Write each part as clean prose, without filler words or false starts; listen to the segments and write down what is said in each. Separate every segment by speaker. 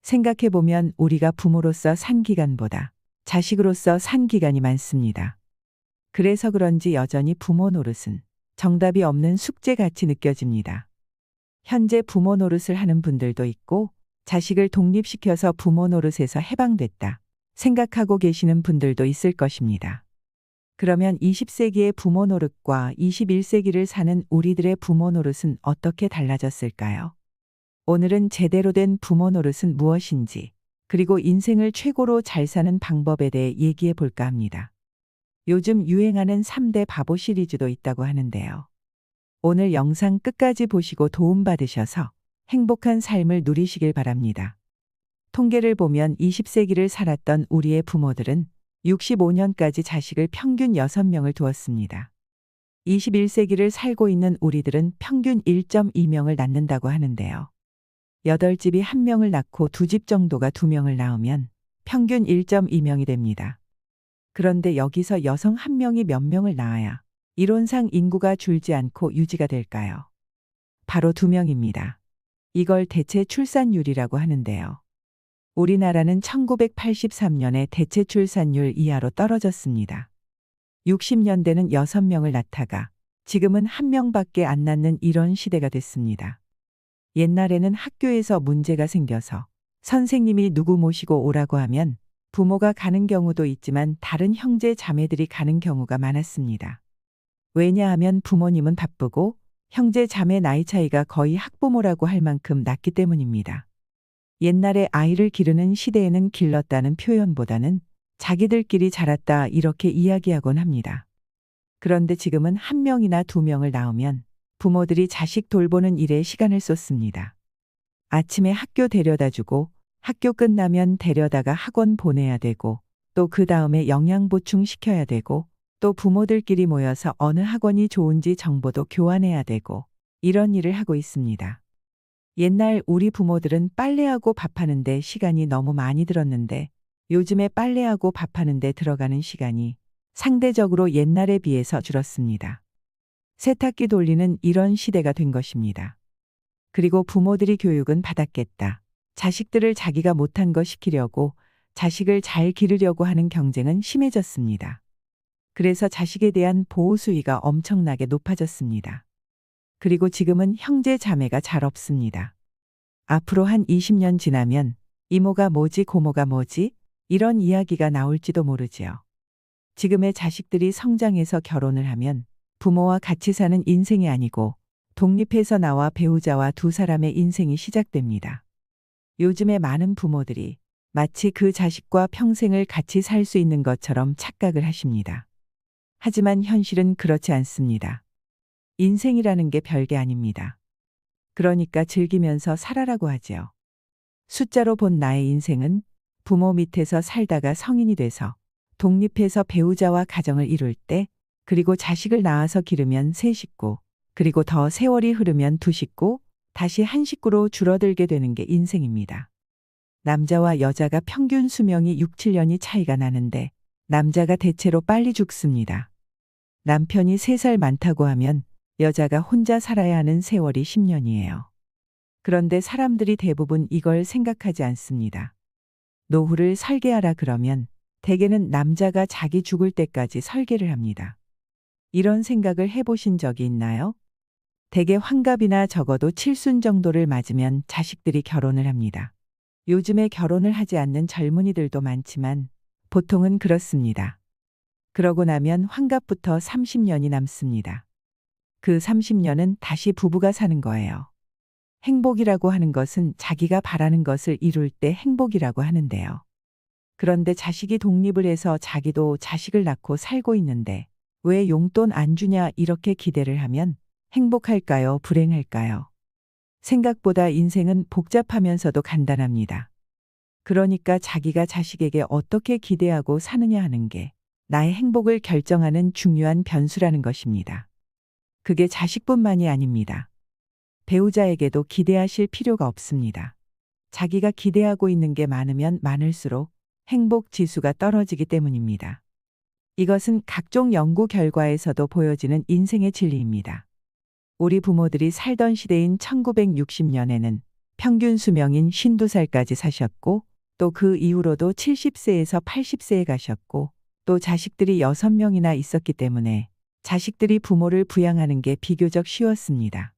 Speaker 1: 생각해보면 우리가 부모로서 산 기간보다 자식으로서 산 기간이 많습니다. 그래서 그런지 여전히 부모 노릇은 정답이 없는 숙제같이 느껴집니다. 현재 부모 노릇을 하는 분들도 있고 자식을 독립시켜서 부모 노릇에서 해방됐다 생각하고 계시는 분들도 있을 것입니다. 그러면 20세기의 부모 노릇과 21세기를 사는 우리들의 부모 노릇은 어떻게 달라졌을까요? 오늘은 제대로 된 부모 노릇은 무엇인지, 그리고 인생을 최고로 잘 사는 방법에 대해 얘기해 볼까 합니다. 요즘 유행하는 3대 바보 시리즈도 있다고 하는데요. 오늘 영상 끝까지 보시고 도움받으셔서 행복한 삶을 누리시길 바랍니다. 통계를 보면 20세기를 살았던 우리의 부모들은 65년까지 자식을 평균 6명을 두었습니다. 21세기를 살고 있는 우리들은 평균 1.2명을 낳는다고 하는데요. 8집이 1명을 낳고 2집 정도가 2명을 낳으면 평균 1.2명이 됩니다. 그런데 여기서 여성 1명이 몇 명을 낳아야 이론상 인구가 줄지 않고 유지가 될까요? 바로 2명입니다. 이걸 대체 출산율이라고 하는데요. 우리나라는 1983년에 대체 출산율 이하로 떨어졌습니다. 60년대는 6명을 낳다가 지금은 1명밖에 안 낳는 이런 시대가 됐습니다. 옛날에는 학교에서 문제가 생겨서 선생님이 누구 모시고 오라고 하면 부모가 가는 경우도 있지만 다른 형제 자매들이 가는 경우가 많았습니다. 왜냐하면 부모님은 바쁘고 형제 자매 나이 차이가 거의 학부모라고 할 만큼 났기 때문입니다. 옛날에 아이를 기르는 시대에는 길렀다는 표현보다는 자기들끼리 자랐다 이렇게 이야기하곤 합니다. 그런데 지금은 1명이나 2명을 낳으면 부모들이 자식 돌보는 일에 시간을 쏟습니다. 아침에 학교 데려다 주고 학교 끝나면 데려다가 학원 보내야 되고 또 그 다음에 영양 보충 시켜야 되고 또 부모들끼리 모여서 어느 학원이 좋은지 정보도 교환해야 되고 이런 일을 하고 있습니다. 옛날 우리 부모들은 빨래하고 밥하는데 시간이 너무 많이 들었는데 요즘에 빨래하고 밥하는데 들어가는 시간이 상대적으로 옛날에 비해서 줄었습니다. 세탁기 돌리는 이런 시대가 된 것입니다. 그리고 부모들이 교육은 받았겠다. 자식들을 자기가 못한 거 시키려고 자식을 잘 기르려고 하는 경쟁은 심해졌습니다. 그래서 자식에 대한 보호 수위가 엄청나게 높아졌습니다. 그리고 지금은 형제 자매가 잘 없습니다. 앞으로 한 20년 지나면 이모가 뭐지 고모가 뭐지 이런 이야기가 나올지도 모르지요. 지금의 자식들이 성장해서 결혼을 하면 부모와 같이 사는 인생이 아니고 독립해서 나와 배우자와 두 사람의 인생이 시작됩니다. 요즘에 많은 부모들이 마치 그 자식과 평생을 같이 살 수 있는 것처럼 착각을 하십니다. 하지만 현실은 그렇지 않습니다. 인생이라는 게 별게 아닙니다. 그러니까 즐기면서 살아라고 하지요. 숫자로 본 나의 인생은 부모 밑에서 살다가 성인이 돼서 독립해서 배우자와 가정을 이룰 때 그리고 자식을 낳아서 기르면 3식구 그리고 더 세월이 흐르면 2식구 다시 1식구로 줄어들게 되는 게 인생입니다. 남자와 여자가 평균 수명이 6, 7년이 차이가 나는데 남자가 대체로 빨리 죽습니다. 남편이 3살 많다고 하면 여자가 혼자 살아야 하는 세월이 10년이에요. 그런데 사람들이 대부분 이걸 생각하지 않습니다. 노후를 설계하라 그러면 대개는 남자가 자기 죽을 때까지 설계를 합니다. 이런 생각을 해보신 적이 있나요? 대개 환갑이나 적어도 칠순 정도를 맞으면 자식들이 결혼을 합니다. 요즘에 결혼을 하지 않는 젊은이들도 많지만 보통은 그렇습니다. 그러고 나면 환갑부터 30년이 남습니다. 그 30년은 다시 부부가 사는 거예요. 행복이라고 하는 것은 자기가 바라는 것을 이룰 때 행복이라고 하는데요. 그런데 자식이 독립을 해서 자기도 자식을 낳고 살고 있는데 왜 용돈 안 주냐 이렇게 기대를 하면 행복할까요? 불행할까요? 생각보다 인생은 복잡하면서도 간단합니다. 그러니까 자기가 자식에게 어떻게 기대하고 사느냐 하는 게 나의 행복을 결정하는 중요한 변수라는 것입니다. 그게 자식뿐만이 아닙니다. 배우자에게도 기대하실 필요가 없습니다. 자기가 기대하고 있는 게 많으면 많을수록 행복 지수가 떨어지기 때문입니다. 이것은 각종 연구 결과에서도 보여지는 인생의 진리입니다. 우리 부모들이 살던 시대인 1960년에는 평균 수명인 52살까지 사셨고 또 그 이후로도 70세에서 80세에 가셨고 또 자식들이 6명이나 있었기 때문에 자식들이 부모를 부양하는 게 비교적 쉬웠습니다.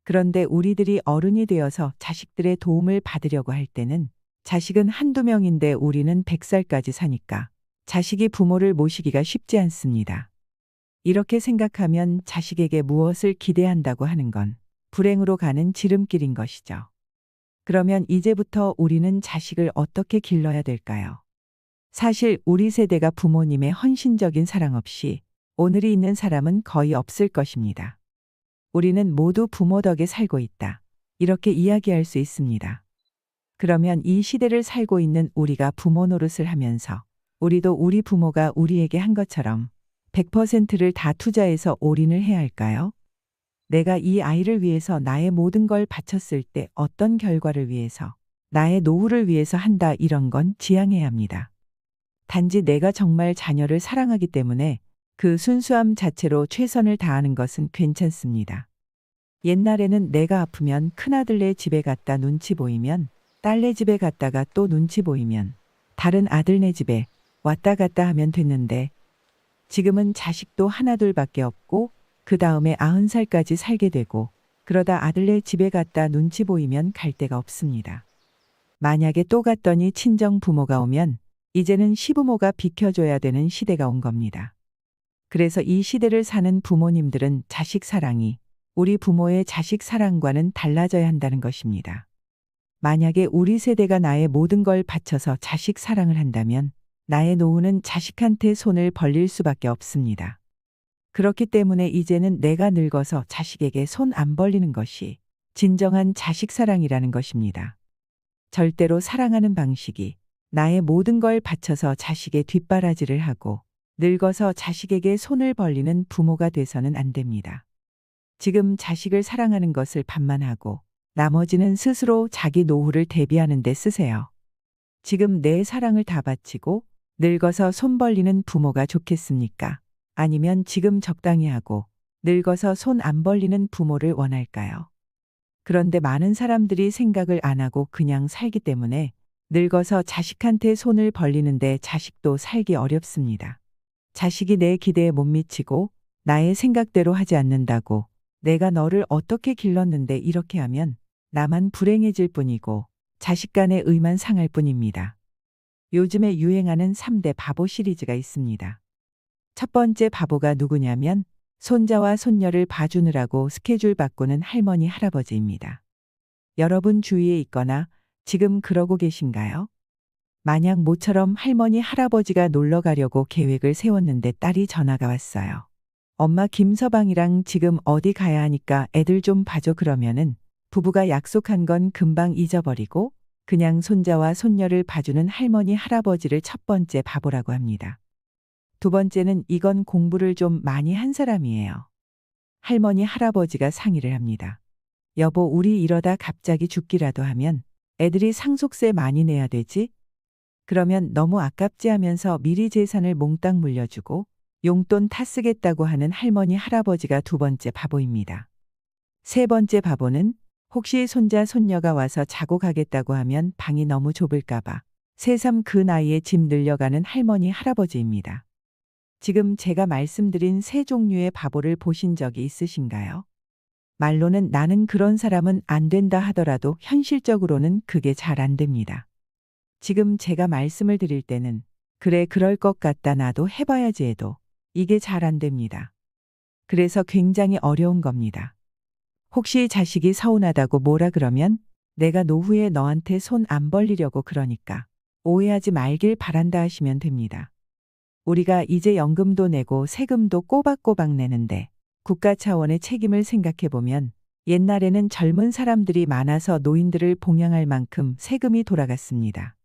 Speaker 1: 그런데 우리들이 어른이 되어서 자식들의 도움을 받으려고 할 때는 자식은 한두 명인데 우리는 100살까지 사니까 자식이 부모를 모시기가 쉽지 않습니다. 이렇게 생각하면 자식에게 무엇을 기대한다고 하는 건 불행으로 가는 지름길인 것이죠. 그러면 이제부터 우리는 자식을 어떻게 길러야 될까요? 사실 우리 세대가 부모님의 헌신적인 사랑 없이 오늘이 있는 사람은 거의 없을 것입니다. 우리는 모두 부모 덕에 살고 있다. 이렇게 이야기할 수 있습니다. 그러면 이 시대를 살고 있는 우리가 부모 노릇을 하면서 우리도 우리 부모가 우리에게 한 것처럼 100%를 다 투자해서 올인을 해야 할까요? 내가 이 아이를 위해서 나의 모든 걸 바쳤을 때 어떤 결과를 위해서, 나의 노후를 위해서 한다 이런 건 지양해야 합니다. 단지 내가 정말 자녀를 사랑하기 때문에 그 순수함 자체로 최선을 다하는 것은 괜찮습니다. 옛날에는 내가 아프면 큰아들네 집에 갔다 눈치 보이면 딸네 집에 갔다가 또 눈치 보이면 다른 아들네 집에 왔다 갔다 하면 됐는데 지금은 자식도 하나둘밖에 없고 그 다음에 90살까지 살게 되고 그러다 아들네 집에 갔다 눈치 보이면 갈 데가 없습니다. 만약에 또 갔더니 친정 부모가 오면 이제는 시부모가 비켜줘야 되는 시대가 온 겁니다. 그래서 이 시대를 사는 부모님들은 자식 사랑이 우리 부모의 자식 사랑과는 달라져야 한다는 것입니다. 만약에 우리 세대가 나의 모든 걸 바쳐서 자식 사랑을 한다면 나의 노후는 자식한테 손을 벌릴 수밖에 없습니다. 그렇기 때문에 이제는 내가 늙어서 자식에게 손 안 벌리는 것이 진정한 자식 사랑이라는 것입니다. 절대로 사랑하는 방식이 나의 모든 걸 바쳐서 자식의 뒷바라지를 하고 늙어서 자식에게 손을 벌리는 부모가 돼서는 안 됩니다. 지금 자식을 사랑하는 것을 반만하고 나머지는 스스로 자기 노후를 대비하는 데 쓰세요. 지금 내 사랑을 다 바치고 늙어서 손 벌리는 부모가 좋겠습니까? 아니면 지금 적당히 하고 늙어서 손 안 벌리는 부모를 원할까요? 그런데 많은 사람들이 생각을 안 하고 그냥 살기 때문에 늙어서 자식한테 손을 벌리는데 자식도 살기 어렵습니다. 자식이 내 기대에 못 미치고 나의 생각대로 하지 않는다고 내가 너를 어떻게 길렀는데 이렇게 하면 나만 불행해질 뿐이고 자식 간의 의만 상할 뿐입니다. 요즘에 유행하는 3대 바보 시리즈가 있습니다. 첫 번째 바보가 누구냐면 손자와 손녀를 봐주느라고 스케줄 바꾸는 할머니 할아버지입니다. 여러분 주위에 있거나 지금 그러고 계신가요? 만약 모처럼 할머니 할아버지가 놀러 가려고 계획을 세웠는데 딸이 전화가 왔어요. 엄마 김서방이랑 지금 어디 가야 하니까 애들 좀 봐줘 그러면은 부부가 약속한 건 금방 잊어버리고 그냥 손자와 손녀를 봐주는 할머니 할아버지를 첫 번째 바보라고 합니다. 두 번째는 이건 공부를 좀 많이 한 사람이에요. 할머니 할아버지가 상의를 합니다. 여보 우리 이러다 갑자기 죽기라도 하면 애들이 상속세 많이 내야 되지? 그러면 너무 아깝지 하면서 미리 재산을 몽땅 물려주고 용돈 타 쓰겠다고 하는 할머니 할아버지가 두 번째 바보입니다. 세 번째 바보는 혹시 손자 손녀가 와서 자고 가겠다고 하면 방이 너무 좁을까봐 새삼 그 나이에 집 늘려가는 할머니 할아버지입니다. 지금 제가 말씀드린 세 종류의 바보를 보신 적이 있으신가요? 말로는 나는 그런 사람은 안 된다 하더라도 현실적으로는 그게 잘 안 됩니다. 지금 제가 말씀을 드릴 때는 그래 그럴 것 같다 나도 해봐야지 해도 이게 잘 안 됩니다. 그래서 굉장히 어려운 겁니다. 혹시 자식이 서운하다고 뭐라 그러면 내가 노후에 너한테 손 안 벌리려고 그러니까 오해하지 말길 바란다 하시면 됩니다. 우리가 이제 연금도 내고 세금도 꼬박꼬박 내는데 국가 차원의 책임을 생각해보면 옛날에는 젊은 사람들이 많아서 노인들을 봉양할 만큼 세금이 돌아갔습니다.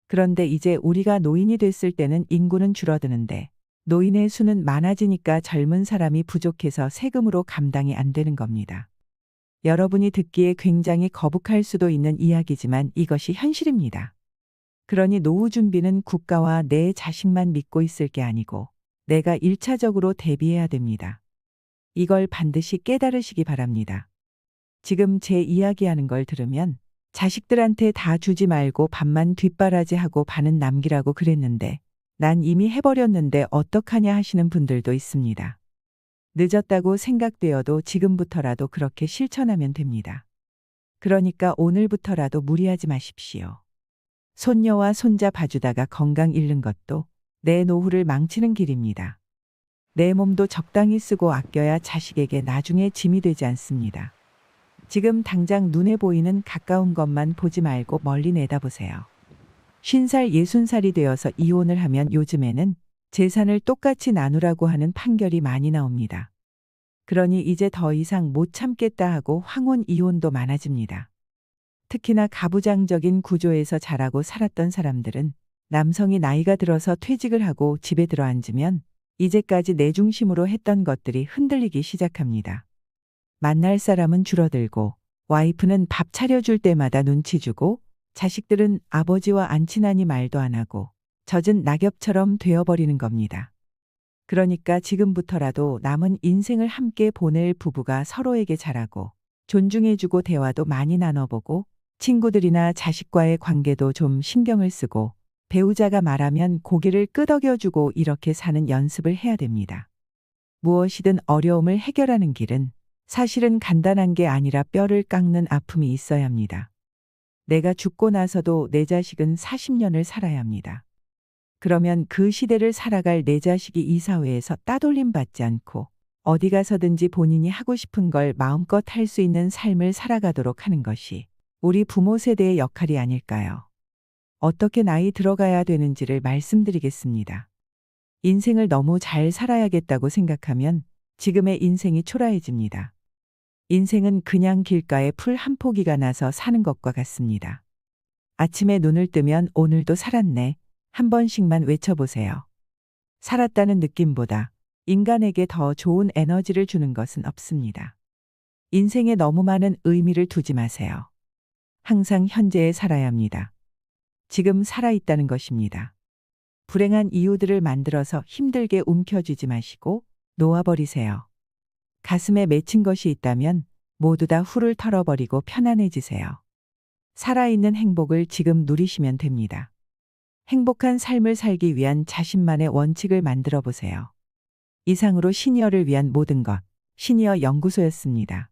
Speaker 1: 그런데 이제 우리가 노인이 됐을 때는 인구는 줄어드는데 노인의 수는 많아지니까 젊은 사람이 부족해서 세금으로 감당이 안 되는 겁니다. 여러분이 듣기에 굉장히 거북할 수도 있는 이야기지만 이것이 현실입니다. 그러니 노후 준비는 국가와 내 자식만 믿고 있을 게 아니고 내가 1차적으로 대비해야 됩니다. 이걸 반드시 깨달으시기 바랍니다. 지금 제 이야기하는 걸 들으면 자식들한테 다 주지 말고 반만 뒷바라지하고 반은 남기라고 그랬는데 난 이미 해버렸는데 어떡하냐 하시는 분들도 있습니다. 늦었다고 생각되어도 지금부터라도 그렇게 실천하면 됩니다. 그러니까 오늘부터라도 무리하지 마십시오. 손녀와 손자 봐주다가 건강 잃는 것도 내 노후를 망치는 길입니다. 내 몸도 적당히 쓰고 아껴야 자식에게 나중에 짐이 되지 않습니다. 지금 당장 눈에 보이는 가까운 것만 보지 말고 멀리 내다보세요. 50살, 60살이 되어서 이혼을 하면 요즘에는 재산을 똑같이 나누라고 하는 판결이 많이 나옵니다. 그러니 이제 더 이상 못 참겠다 하고 황혼 이혼도 많아집니다. 특히나 가부장적인 구조에서 자라고 살았던 사람들은 남성이 나이가 들어서 퇴직을 하고 집에 들어앉으면 이제까지 내 중심으로 했던 것들이 흔들리기 시작합니다. 만날 사람은 줄어들고 와이프는 밥 차려줄 때마다 눈치 주고 자식들은 아버지와 안 친하니 말도 안 하고 젖은 낙엽처럼 되어버리는 겁니다. 그러니까 지금부터라도 남은 인생을 함께 보낼 부부가 서로에게 잘하고 존중해주고 대화도 많이 나눠보고 친구들이나 자식과의 관계도 좀 신경을 쓰고 배우자가 말하면 고개를 끄덕여주고 이렇게 사는 연습을 해야 됩니다. 무엇이든 어려움을 해결하는 길은 사실은 간단한 게 아니라 뼈를 깎는 아픔이 있어야 합니다. 내가 죽고 나서도 내 자식은 40년을 살아야 합니다. 그러면 그 시대를 살아갈 내 자식이 이 사회에서 따돌림 받지 않고 어디 가서든지 본인이 하고 싶은 걸 마음껏 할 수 있는 삶을 살아가도록 하는 것이 우리 부모 세대의 역할이 아닐까요? 어떻게 나이 들어가야 되는지를 말씀드리겠습니다. 인생을 너무 잘 살아야겠다고 생각하면 지금의 인생이 초라해집니다. 인생은 그냥 길가에 풀 한 포기가 나서 사는 것과 같습니다. 아침에 눈을 뜨면 오늘도 살았네. 한 번씩만 외쳐보세요. 살았다는 느낌보다 인간에게 더 좋은 에너지를 주는 것은 없습니다. 인생에 너무 많은 의미를 두지 마세요. 항상 현재에 살아야 합니다. 지금 살아있다는 것입니다. 불행한 이유들을 만들어서 힘들게 움켜쥐지 마시고 놓아버리세요. 가슴에 맺힌 것이 있다면 모두 다 훌을 털어버리고 편안해지세요. 살아있는 행복을 지금 누리시면 됩니다. 행복한 삶을 살기 위한 자신만의 원칙을 만들어 보세요. 이상으로 시니어를 위한 모든 것, 시니어 연구소였습니다.